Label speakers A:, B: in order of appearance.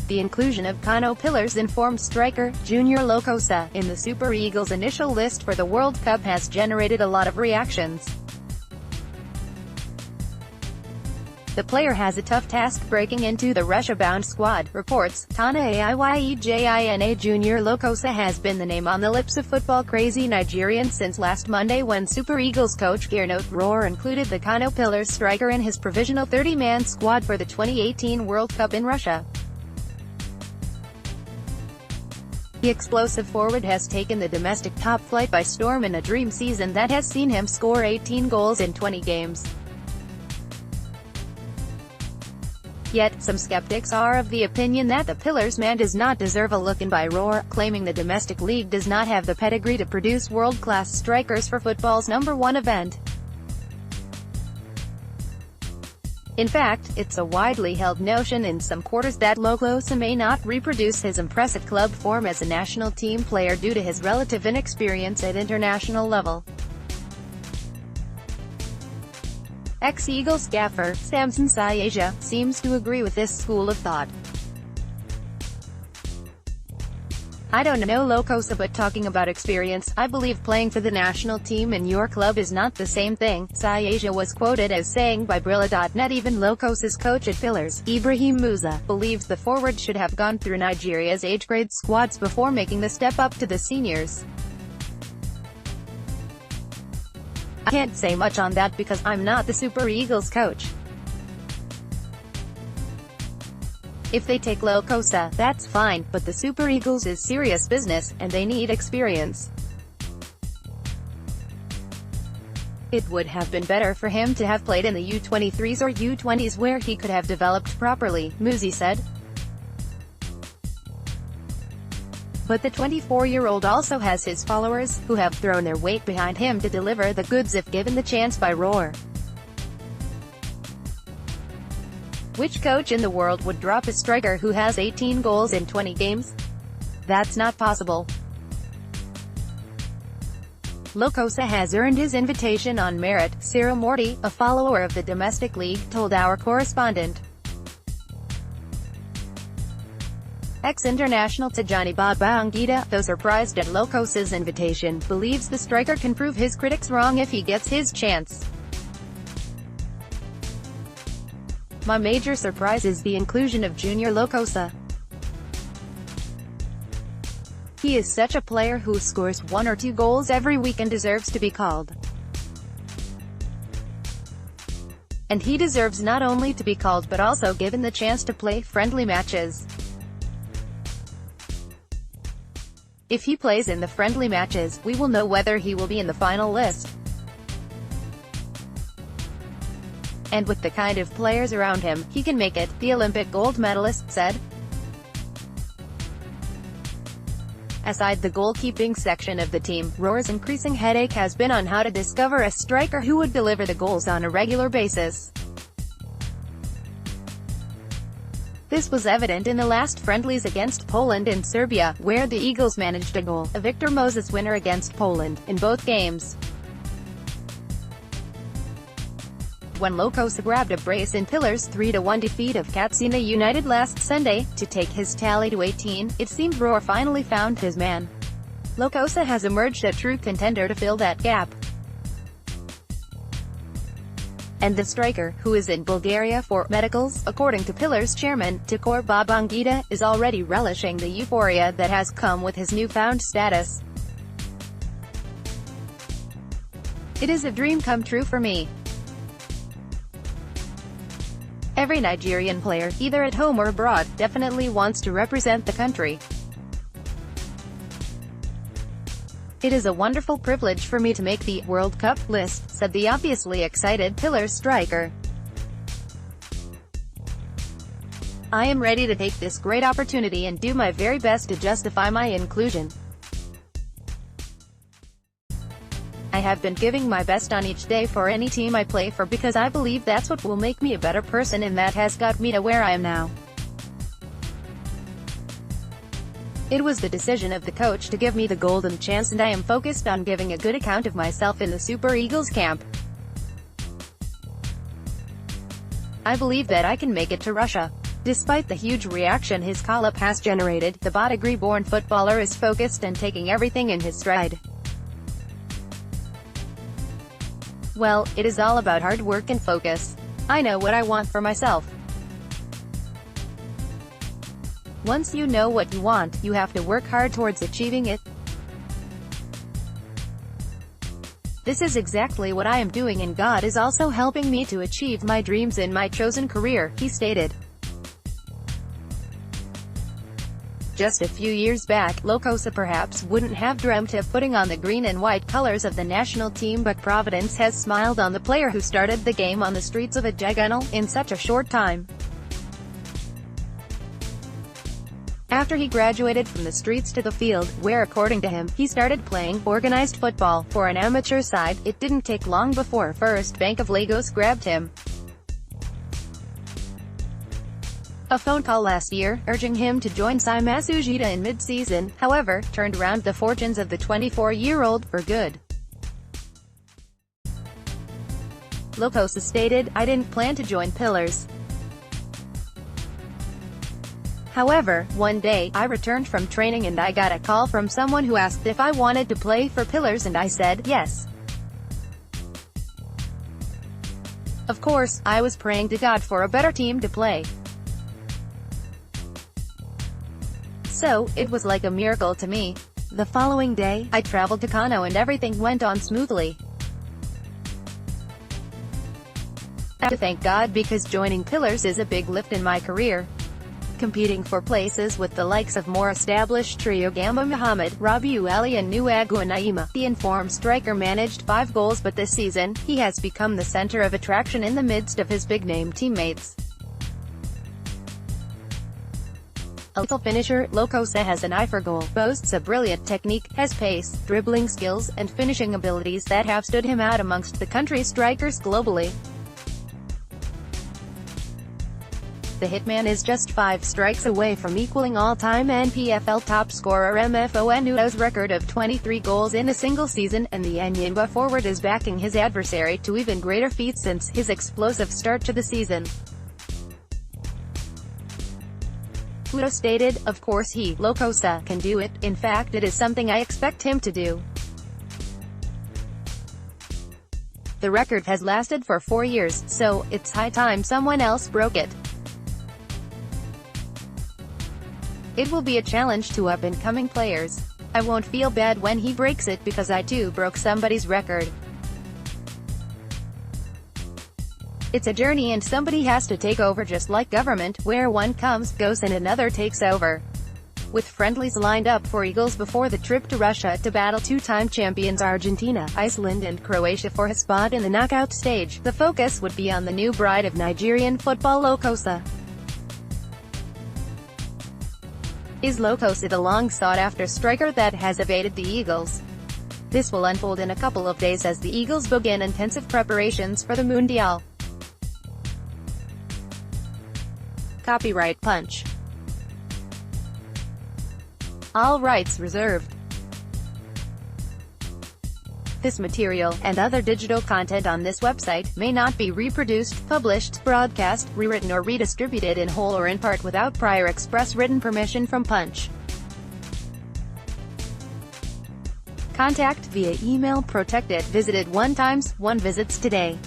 A: The inclusion of Kano Pillars informed striker, Junior Lokosa, in the Super Eagles' initial list for the World Cup has generated a lot of reactions. The player has a tough task breaking into the Russia-bound squad, reports. TANA AIYEJINA Junior Lokosa has been the name on the lips of football-crazy Nigerians since last Monday when Super Eagles coach Gernot Rohr included the Kano Pillars striker in his provisional 30-man squad for the 2018 World Cup in Russia. The explosive forward has taken the domestic top flight by storm in a dream season that has seen him score 18 goals in 20 games. Yet, some skeptics are of the opinion that the Pillars man does not deserve a look-in by Rohr, claiming the domestic league does not have the pedigree to produce world-class strikers for football's #1 event. In fact, it's a widely held notion in some quarters that Lokosa may not reproduce his impressive club form as a national team player due to his relative inexperience at international level. Ex-Eagles gaffer, Samson Sayeja, seems to agree with this school of thought. "I don't know Lokosa, but talking about experience, I believe playing for the national team in your club is not the same thing," Sayeja was quoted as saying by Brilla.net. Even Lokosa's coach at Pillars, Ibrahim Musa, believes the forward should have gone through Nigeria's age-grade squads before making the step up to the seniors. "I can't say much on that because I'm not the Super Eagles coach. If they take Lokosa, that's fine, but the Super Eagles is serious business, and they need experience. It would have been better for him to have played in the U23s or U20s where he could have developed properly," Musi said. But the 24-year-old also has his followers, who have thrown their weight behind him to deliver the goods if given the chance by Rohr. Which coach in the world would drop a striker who has 18 goals in 20 games? That's not possible. Lokosa has earned his invitation on merit, Cyril Morty, a follower of the domestic league, told our correspondent. Ex-international Tijani Babangida, though surprised at Lokosa's invitation, believes the striker can prove his critics wrong if he gets his chance. "My major surprise is the inclusion of Junior Lokosa. He is such a player who scores 1 or 2 goals every week and deserves to be called. And he deserves not only to be called but also given the chance to play friendly matches. If he plays in the friendly matches, we will know whether he will be in the final list. And with the kind of players around him, he can make it," the Olympic gold medalist said. Aside the goalkeeping section of the team, Rohr's increasing headache has been on how to discover a striker who would deliver the goals on a regular basis. This was evident in the last friendlies against Poland and Serbia, where the Eagles managed a goal, a Victor Moses winner against Poland, in both games. When Lokosa grabbed a brace in Pillars' 3-1 defeat of Katsina United last Sunday, to take his tally to 18, it seemed Rohr finally found his man. Lokosa has emerged a true contender to fill that gap. And the striker, who is in Bulgaria for medicals, according to Pillars chairman, Tikor Babangida, is already relishing the euphoria that has come with his newfound status. "It is a dream come true for me. Every Nigerian player, either at home or abroad, definitely wants to represent the country. It is a wonderful privilege for me to make the World Cup list," said the obviously excited Pillars striker. "I am ready to take this great opportunity and do my very best to justify my inclusion. I have been giving my best on each day for any team I play for because I believe that's what will make me a better person and that has got me to where I am now. It was the decision of the coach to give me the golden chance and I am focused on giving a good account of myself in the Super Eagles camp. I believe that I can make it to Russia. Despite the huge reaction his call-up has generated, the Badagry-born footballer is focused and taking everything in his stride. Well, it is all about hard work and focus. I know what I want for myself. Once you know what you want, you have to work hard towards achieving it. This is exactly what I am doing, and God is also helping me to achieve my dreams in my chosen career, he stated. Just a few years back, Lokosa perhaps wouldn't have dreamt of putting on the green and white colors of the national team, but Providence has smiled on the player who started the game on the streets of Ajegunle in such a short time. After he graduated from the streets to the field, where according to him, he started playing organized football for an amateur side, it didn't take long before First Bank of Lagos grabbed him. A phone call last year, urging him to join TANA AIYEJINA in mid-season, however, turned around the fortunes of the 24-year-old for good. Lokosa stated, "I didn't plan to join Pillars. However, one day, I returned from training and I got a call from someone who asked if I wanted to play for Pillars, and I said, yes. Of course, I was praying to God for a better team to play. So, it was like a miracle to me. The following day, I traveled to Kano and everything went on smoothly. I have to thank God because joining Pillars is a big lift in my career. Competing for places with the likes of more established trio Gamba Muhammad, Rabiu Ali and Nuagu Naima. The informed striker managed 5 goals, but this season, he has become the center of attraction in the midst of his big-name teammates. A lethal finisher, Lokosa has an eye for goal, boasts a brilliant technique, has pace, dribbling skills, and finishing abilities that have stood him out amongst the country's strikers globally. The hitman is just 5 strikes away from equaling all-time NPFL top scorer MFO Enuo's record of 23 goals in a single season, and the Enyimba forward is backing his adversary to even greater feats since his explosive start to the season. Udo stated, "Of course Lokosa, can do it. In fact, it is something I expect him to do. The record has lasted for 4 years, so it's high time someone else broke it. It will be a challenge to up-and-coming players. I won't feel bad when he breaks it because I too broke somebody's record. It's a journey and somebody has to take over, just like government, where one comes, goes and another takes over." With friendlies lined up for Eagles before the trip to Russia to battle 2-time champions Argentina, Iceland and Croatia for his spot in the knockout stage, the focus would be on the new bride of Nigerian football, Lokosa. Is Lokosa the long-sought-after striker that has evaded the Eagles? This will unfold in a couple of days as the Eagles begin intensive preparations for the Mundial. Copyright Punch. All rights reserved. This material, and other digital content on this website, may not be reproduced, published, broadcast, rewritten or redistributed in whole or in part without prior express written permission from Punch. Contact via email. Protected. Visited 1 times, 1 visits today.